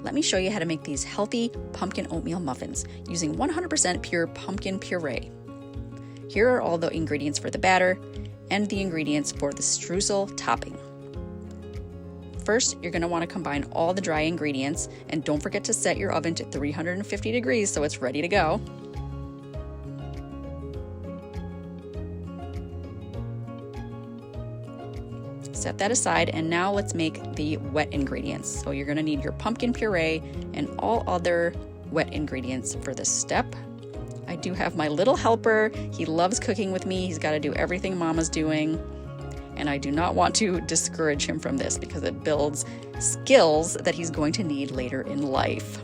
Let me show you how to make these healthy pumpkin oatmeal muffins using 100% pure pumpkin puree. Here are all the ingredients for the batter and the ingredients for the streusel topping. First, you're going to want to combine all the dry ingredients, and don't forget to set your oven to 350 degrees so it's ready to go. Set that aside, and now let's make the wet ingredients. So you're going to need your pumpkin puree and all other wet ingredients for this step. I do have my little helper. He loves cooking with me. He's got to do everything Mama's doing. And I do not want to discourage him from this because it builds skills that he's going to need later in life.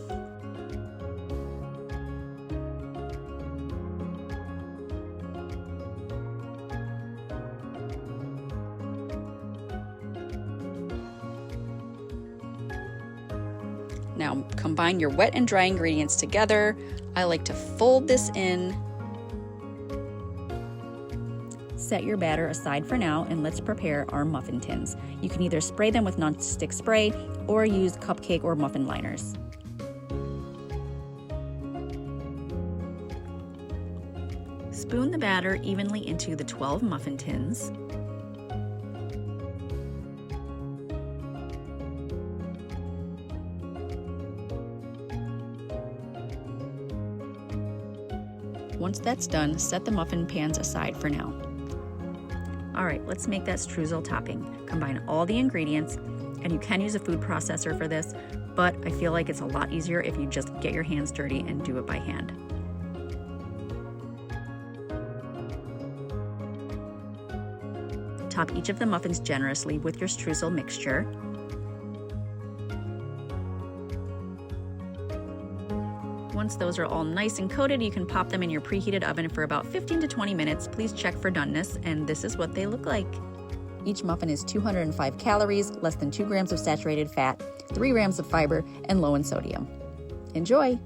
Now combine your wet and dry ingredients together. I like to fold this in. Set your batter aside for now, and let's prepare our muffin tins. You can either spray them with non-stick spray or use cupcake or muffin liners. Spoon the batter evenly into the 12 muffin tins. Once that's done, set the muffin pans aside for now. All right, let's make that streusel topping. Combine all the ingredients, and you can use a food processor for this, but I feel like it's a lot easier if you just get your hands dirty and do it by hand. Top each of the muffins generously with your streusel mixture. Once those are all nice and coated, you can pop them in your preheated oven for about 15 to 20 minutes. Please check for doneness, and this is what they look like. Each muffin is 205 calories, less than 2 grams of saturated fat, 3 grams of fiber, and low in sodium. Enjoy!